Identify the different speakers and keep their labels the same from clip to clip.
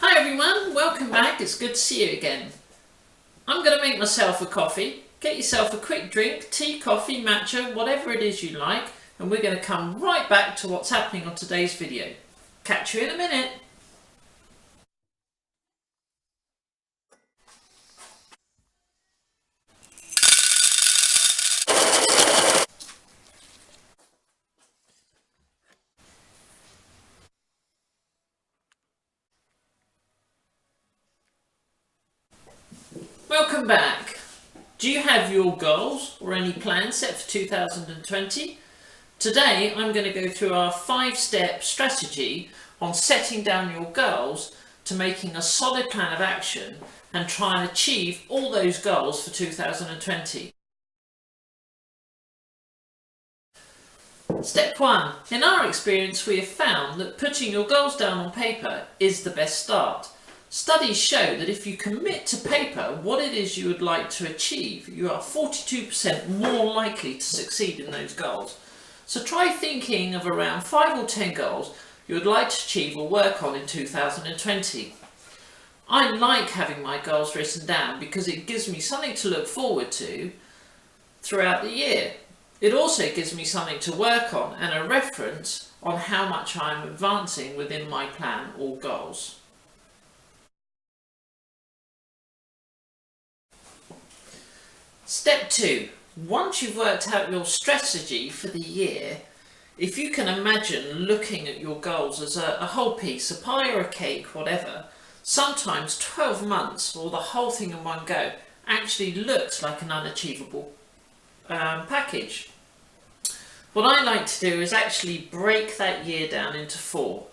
Speaker 1: Hi everyone, welcome back. It's good to see you again. I'm going to make myself a coffee. Get yourself a quick drink, tea, coffee, matcha, whatever it is you like, and we're going to come right back to what's happening on today's video. Catch you in a minute. Welcome back. Do you have your goals or any plans set for 2020? Today I'm going to go through our 5-step strategy on setting down your goals to making a solid plan of action and try and achieve all those goals for 2020. Step 1. In our experience, we have found that putting your goals down on paper is the best start. Studies show that if you commit to paper what it is you would like to achieve, you are 42% more likely to succeed in those goals. So try thinking of around 5 or 10 goals you would like to achieve or work on in 2020. I like having my goals written down because it gives me something to look forward to throughout the year. It also gives me something to work on and a reference on how much I am advancing within my plan or goals. Step 2. Once you've worked out your strategy for the year, if you can imagine looking at your goals as a whole piece, a pie or a cake, whatever, sometimes 12 months or the whole thing in one go actually looks like an unachievable package. What I like to do is actually break that year down into 4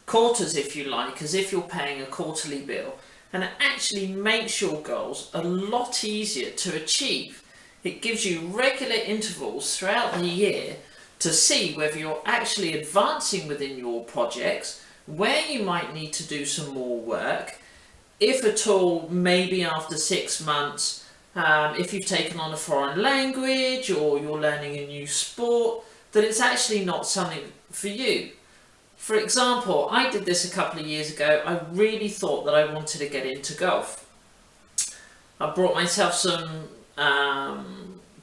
Speaker 1: quarters, if you like, as if you're paying a quarterly bill, and it actually makes your goals a lot easier to achieve. It gives you regular intervals throughout the year to see whether you're actually advancing within your projects, where you might need to do some more work, if at all, maybe after 6 months, if you've taken on a foreign language or you're learning a new sport, that it's actually not something for you. For example, I did this a couple of years ago. I really thought that I wanted to get into golf. I brought myself some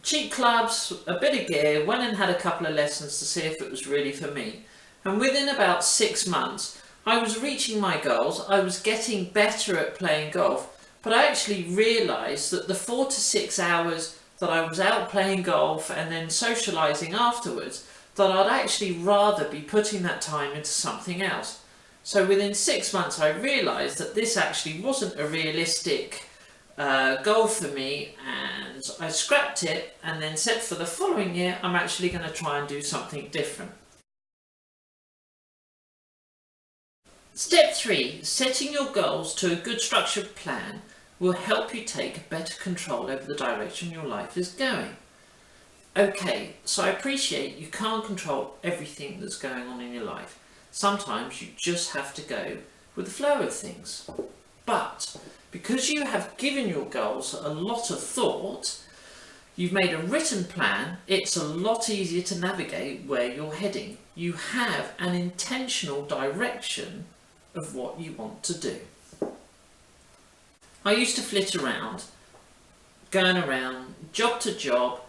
Speaker 1: cheap clubs, a bit of gear, went and had a couple of lessons to see if it was really for me. And within about 6 months, I was reaching my goals. I was getting better at playing golf, but I actually realised that the 4 to 6 hours that I was out playing golf and then socialising afterwards, that I'd actually rather be putting that time into something else. So within 6 months I realised that this actually wasn't a realistic goal for me, and I scrapped it and then said for the following year I'm actually going to try and do something different. Step 3. Setting your goals to a good structured plan will help you take better control over the direction your life is going. Okay, so I appreciate you can't control everything that's going on in your life. Sometimes you just have to go with the flow of things. But because you have given your goals a lot of thought, you've made a written plan, it's a lot easier to navigate where you're heading. You have an intentional direction of what you want to do. I used to flit around, going around job to job,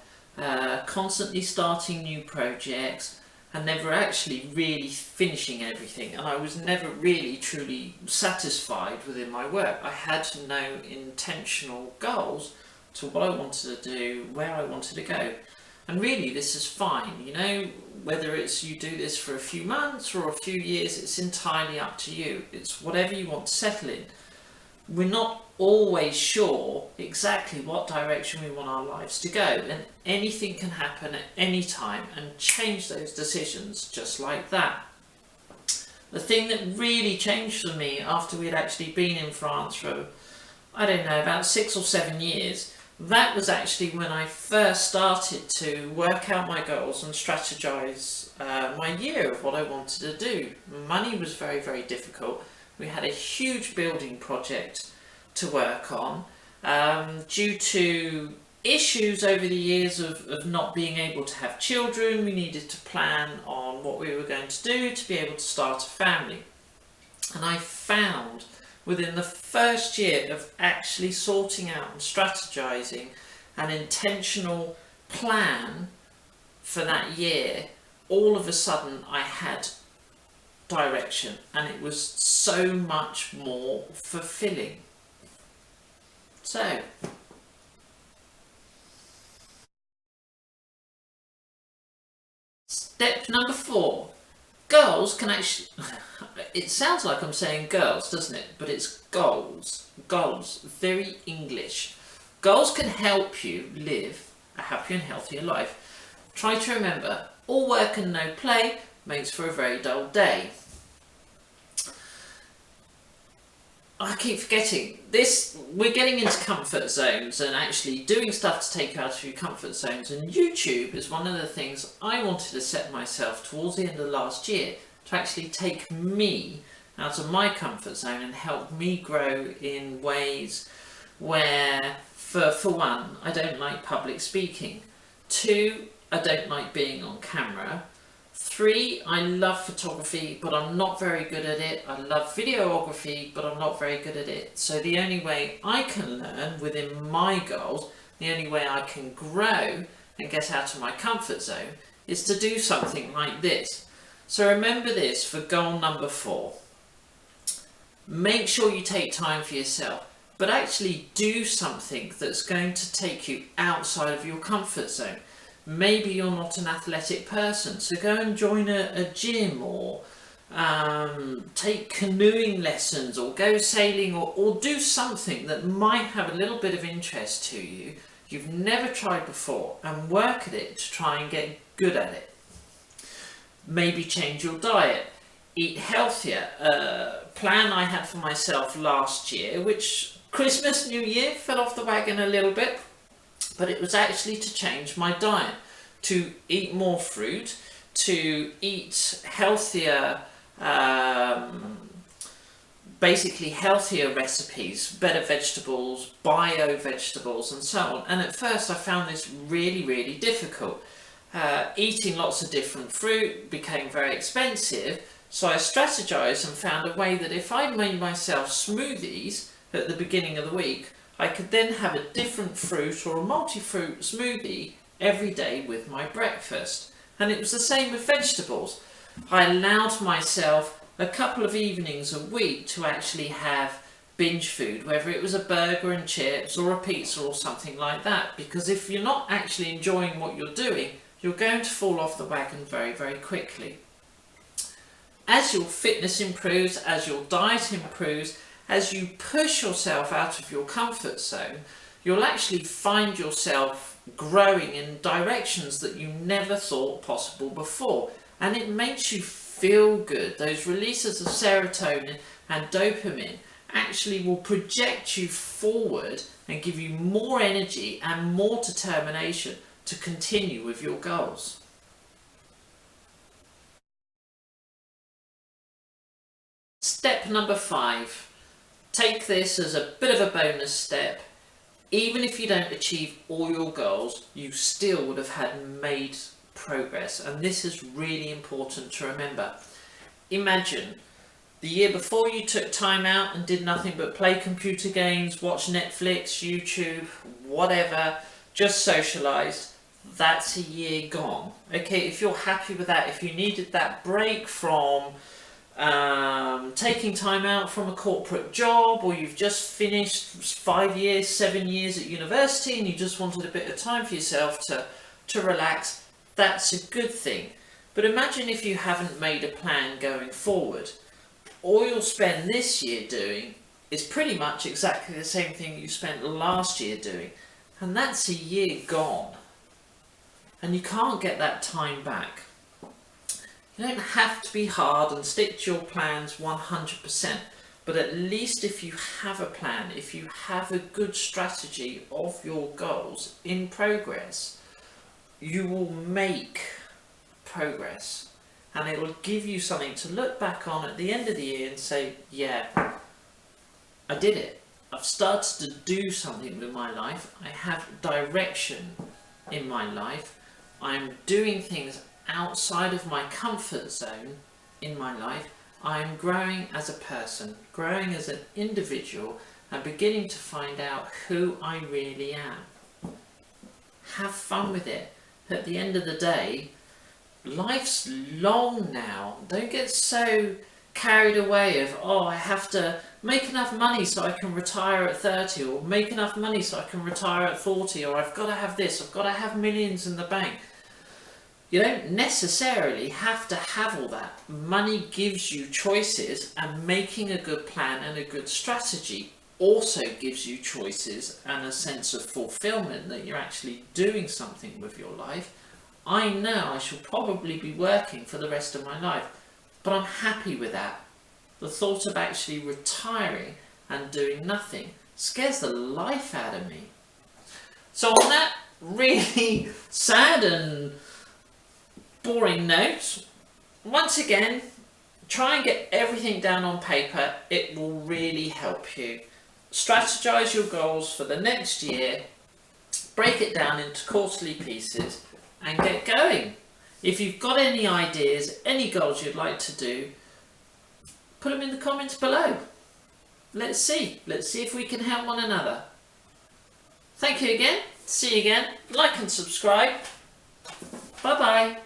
Speaker 1: constantly starting new projects and never actually really finishing everything, and I was never really truly satisfied within my work. I had no intentional goals to what I wanted to do, where I wanted to go, and really this is fine, you know, whether it's you do this for a few months or a few years, it's entirely up to you. It's whatever you want to settle in. We're not always sure exactly what direction we want our lives to go, and anything can happen at any time and change those decisions just like that. The thing that really changed for me after we'd actually been in France for, I don't know, about 6 or 7 years, that was actually when I first started to work out my goals and strategize my year of what I wanted to do. Money was very, very difficult. We had a huge building project to work on. Due to issues over the years of not being able to have children, we needed to plan on what we were going to do to be able to start a family. And I found within the first year of actually sorting out and strategizing an intentional plan for that year, all of a sudden I had direction, and it was so much more fulfilling. So step number 4, girls can actually it sounds like I'm saying girls, doesn't it? But it's goals. Goals, very English. Goals can help you live a happier and healthier life. Try to remember, all work and no play makes for a very dull day. I keep forgetting this. We're getting into comfort zones and actually doing stuff to take you out of your comfort zones, and YouTube is one of the things I wanted to set myself towards the end of last year to actually take me out of my comfort zone and help me grow in ways where, for one, I don't like public speaking. 2, I don't like being on camera. 3, I love photography, but I'm not very good at it. I love videography, but I'm not very good at it. So the only way I can learn within my goals, the only way I can grow and get out of my comfort zone, is to do something like this. So remember this for goal number 4. Make sure you take time for yourself, but actually do something that's going to take you outside of your comfort zone. Maybe you're not an athletic person, so go and join a gym, or take canoeing lessons, or go sailing, or do something that might have a little bit of interest to you, you've never tried before, and work at it to try and get good at it. Maybe change your diet, eat healthier. Plan I had for myself last year, which Christmas, New Year fell off the wagon a little bit, but it was actually to change my diet, to eat more fruit, to eat healthier, basically healthier recipes, better vegetables, bio vegetables and so on. And at first I found this really, really difficult. Eating lots of different fruit became very expensive, so I strategized and found a way that if I made myself smoothies at the beginning of the week, I could then have a different fruit or a multi-fruit smoothie every day with my breakfast. And it was the same with vegetables. I allowed myself a couple of evenings a week to actually have binge food, whether it was a burger and chips or a pizza or something like that, because if you're not actually enjoying what you're doing, you're going to fall off the wagon very, very quickly. As your fitness improves, as your diet improves, as you push yourself out of your comfort zone, you'll actually find yourself growing in directions that you never thought possible before. And it makes you feel good. Those releases of serotonin and dopamine actually will project you forward and give you more energy and more determination to continue with your goals. Step number 5. Take this as a bit of a bonus step. Even if you don't achieve all your goals, you still would have had made progress. And this is really important to remember. Imagine the year before you took time out and did nothing but play computer games, watch Netflix, YouTube, whatever, just socialised. That's a year gone. Okay, if you're happy with that, if you needed that break from taking time out from a corporate job, or you've just finished 5 years, 7 years at university and you just wanted a bit of time for yourself to relax, that's a good thing. But imagine if you haven't made a plan going forward. All you'll spend this year doing is pretty much exactly the same thing you spent last year doing, and that's a year gone. And you can't get that time back. You don't have to be hard and stick to your plans 100%, but at least if you have a plan, if you have a good strategy of your goals in progress, you will make progress, and it will give you something to look back on at the end of the year and say, yeah, I did it. I've started to do something with my life. I have direction in my life. I'm doing things outside of my comfort zone in my life. I'm growing as a person, growing as an individual, and beginning to find out who I really am. Have fun with it. At the end of the day, life's long now. Don't get so carried away of, oh, I have to make enough money so I can retire at 30, or make enough money so I can retire at 40, or I've got to have this, I've got to have millions in the bank. You don't necessarily have to have all that. Money gives you choices, and making a good plan and a good strategy also gives you choices and a sense of fulfillment that you're actually doing something with your life. I know I shall probably be working for the rest of my life, but I'm happy with that. The thought of actually retiring and doing nothing scares the life out of me. So on that really sad and boring note, once again, try and get everything down on paper. It will really help you. Strategize your goals for the next year, break it down into quarterly pieces, and get going. If you've got any ideas, any goals you'd like to do, put them in the comments below. Let's see if we can help one another. Thank you again. See you again. Like and subscribe. Bye bye.